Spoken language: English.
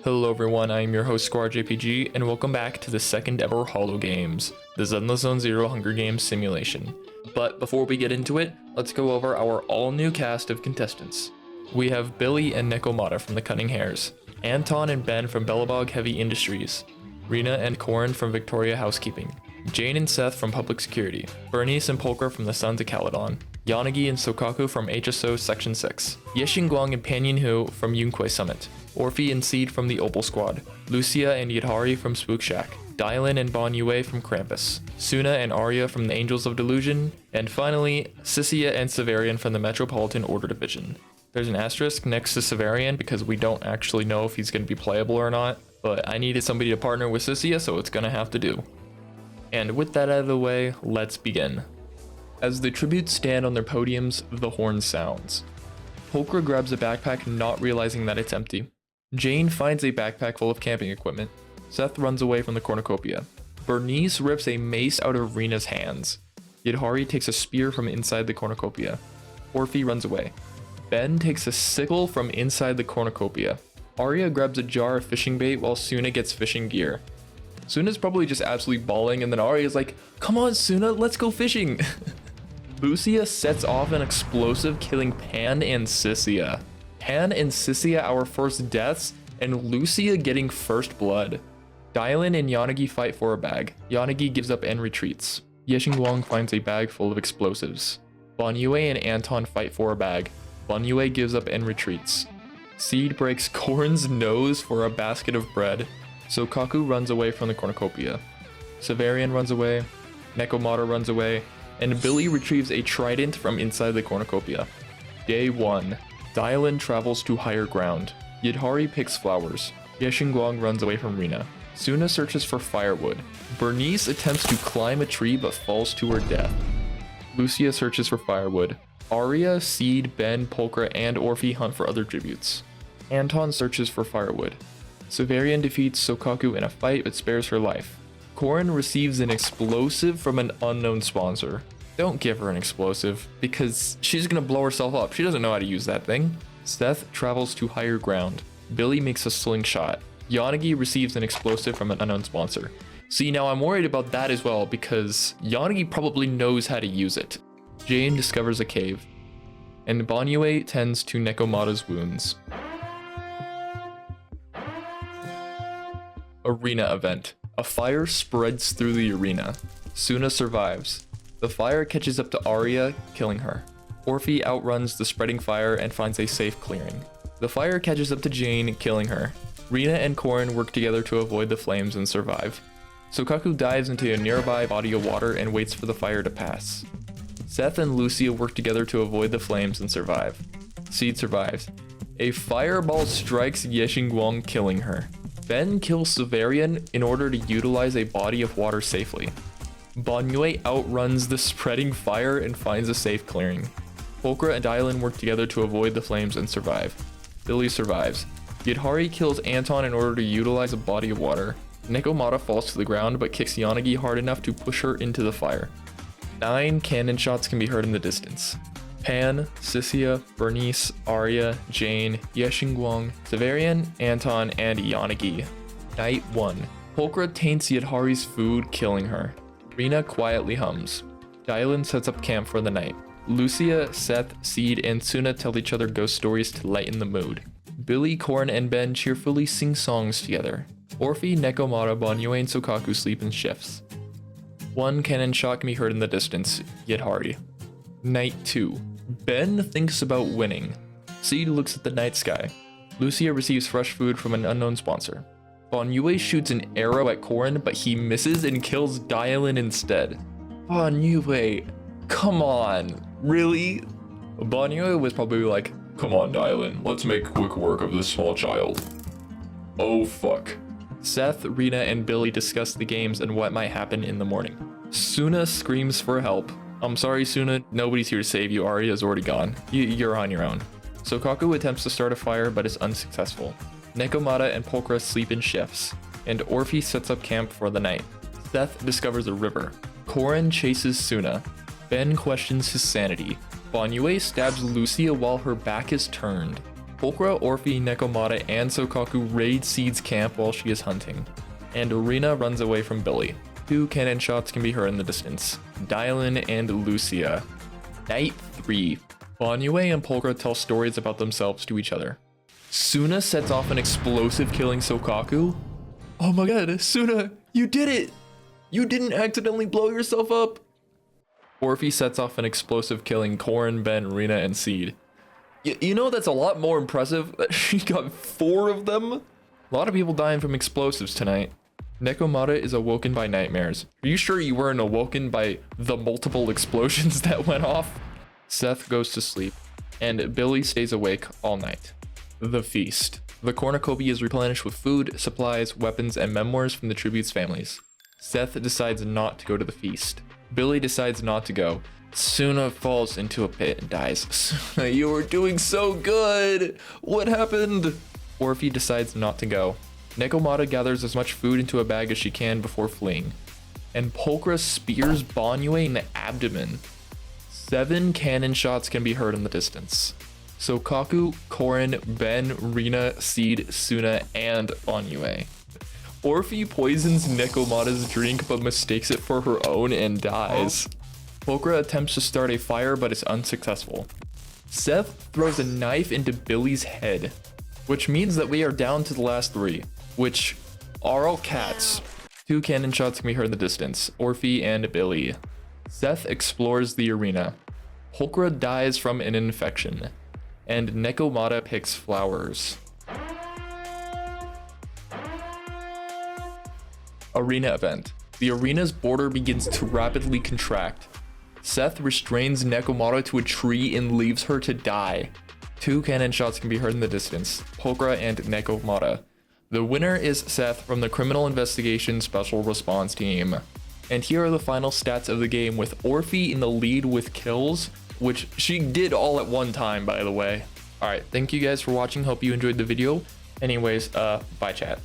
Hello everyone, I am your host SquareJPG, and welcome back to the second ever Holo Games, the Zenless Zone Hunger Games simulation. But before we get into it, let's go over our all-new cast of contestants. We have Billy and Nekomata from the Cunning Hares, Anton and Ben from Bellabog Heavy Industries, Rena and Corin from Victoria Housekeeping, Jane and Seth from Public Security, Bernice and Polka from the Sons of Caledon, Yanagi and Sokaku from HSO Section 6, Yexingguang and Panyin Hu from Yunque Summit, Orphie and Seed from the Opal Squad, Lucia and Yidhari from Spook Shack, Dylan and Bon Yue from Krampus, Suna and Arya from the Angels of Delusion, and finally, Cisia and Severian from the Metropolitan Order Division. There's an asterisk next to Severian because we don't actually know if he's going to be playable or not, but I needed somebody to partner with Cisia, so it's going to have to do. And with that out of the way, let's begin. As the tributes stand on their podiums, the horn sounds. Polka grabs a backpack, not realizing that it's empty. Jane finds a backpack full of camping equipment. Seth runs away from the cornucopia. Bernice rips a mace out of Rena's hands. Yidhari takes a spear from inside the cornucopia. Orphie runs away. Ben takes a sickle from inside the cornucopia. Arya grabs a jar of fishing bait while Suna gets fishing gear. Suna's probably just absolutely bawling, and then Arya's like, "Come on, Suna, let's go fishing." Lucia sets off an explosive, killing Pan and Cisia. Pan and Cisia our first deaths, and Lucia getting first blood. Dylan and Yanagi fight for a bag. Yanagi gives up and retreats. Yexingguang finds a bag full of explosives. Bon Yue and Anton fight for a bag. Bon Yue gives up and retreats. Seed breaks Corin's nose for a basket of bread. Sokaku runs away from the cornucopia. Severian runs away. Nekomata runs away. And Billy retrieves a trident from inside the cornucopia. Day 1. Dylan travels to higher ground. Yidhari picks flowers. Yexingguang runs away from Rena. Suna searches for firewood. Bernice attempts to climb a tree but falls to her death. Lucia searches for firewood. Arya, Seed, Ben, Polka, and Orphie hunt for other tributes. Anton searches for firewood. Severian defeats Sokaku in a fight but spares her life. Corin receives an explosive from an unknown sponsor. Don't give her an explosive, because she's gonna blow herself up. She doesn't know how to use that thing. Seth travels to higher ground. Billy makes a slingshot. Yanagi receives an explosive from an unknown sponsor. See, now I'm worried about that as well, because Yanagi probably knows how to use it. Jane discovers a cave. And Bon Yue tends to Nekomata's wounds. Arena event. A fire spreads through the arena. Suna survives. The fire catches up to Arya, killing her. Orphie outruns the spreading fire and finds a safe clearing. The fire catches up to Jane, killing her. Rena and Corin work together to avoid the flames and survive. Sokaku dives into a nearby body of water and waits for the fire to pass. Seth and Lucia work together to avoid the flames and survive. Seed survives. A fireball strikes Yexingguang, killing her. Ben kills Severian in order to utilize a body of water safely. Bon Yue outruns the spreading fire and finds a safe clearing. Polka and Dylan work together to avoid the flames and survive. Billy survives. Yidhari kills Anton in order to utilize a body of water. Nekomata falls to the ground but kicks Yanagi hard enough to push her into the fire. 9 cannon shots can be heard in the distance. Pan, Cisia, Bernice, Arya, Jane, Yexingguang, Severian, Anton, and Yanagi. Night 1. Polka taints Yidhari's food, killing her. Rena quietly hums. Dylan sets up camp for the night. Lucia, Seth, Seed, and Suna tell each other ghost stories to lighten the mood. Billy, Corin, and Ben cheerfully sing songs together. Orphie, Nekomata, Bon Yue, and Sokaku sleep in shifts. 1 cannon shot can be heard in the distance. Yidhari. Night 2. Ben thinks about winning. Seed looks at the night sky. Lucia receives fresh food from an unknown sponsor. Bon Yue shoots an arrow at Corin, but he misses and kills Dylan instead. Bon Yue, come on, really? Bon Yue was probably like, "Come on, Dylan, let's make quick work of this small child." Oh fuck. Seth, Rena, and Billy discuss the games and what might happen in the morning. Suna screams for help. "I'm sorry, Suna, nobody's here to save you. Arya's already gone. You're on your own." Sokaku attempts to start a fire but is unsuccessful. Nekomata and Polka sleep in shifts, and Orphie sets up camp for the night. Seth discovers a river. Corin chases Suna. Ben questions his sanity. Bon Yue stabs Lucia while her back is turned. Pulchra, Orphie, Nekomata, and Sokaku raid Seed's camp while she is hunting, and Arena runs away from Billy. 2 cannon shots can be heard in the distance. Dylan and Lucia. Night 3. Banyue and Pulchra tell stories about themselves to each other. Suna sets off an explosive killing Sokaku. Oh my god, Suna, you did it! You didn't accidentally blow yourself up! Orphie sets off an explosive killing Korin, Ben, Rina, and Seed. You know that's a lot more impressive that she got 4 of them? A lot of people dying from explosives tonight. Nekomata is awoken by nightmares. Are you sure you weren't awoken by the multiple explosions that went off? Seth goes to sleep, and Billy stays awake all night. The feast. The cornucopia is replenished with food, supplies, weapons, and memoirs from the tribute's families. Seth decides not to go to the feast. Billy decides not to go. Suna falls into a pit and dies. Suna, you were doing so good! What happened? Orphie decides not to go. Nekomata gathers as much food into a bag as she can before fleeing. And Pulchra spears Banyue in the abdomen. 7 cannon shots can be heard in the distance. Sokaku, Korin, Ben, Rina, Seed, Suna, and Banyue. Orphie poisons Nekomata's drink but mistakes it for her own and dies. Pulchra attempts to start a fire but is unsuccessful. Seth throws a knife into Billy's head, which means that we are down to the last 3, which are all cats. 2 cannon shots can be heard in the distance, Orphie and Billy. Seth explores the arena. Pulchra dies from an infection, and Nekomata picks flowers. Arena event. The arena's border begins to rapidly contract. Seth restrains Nekomata to a tree and leaves her to die. 2 cannon shots can be heard in the distance, Pulchra and Nekomata. The winner is Seth from the Criminal Investigation Special Response Team. And here are the final stats of the game, with Orphie in the lead with kills, which she did all at one time, by the way. Alright, thank you guys for watching, hope you enjoyed the video. Anyways, bye chat.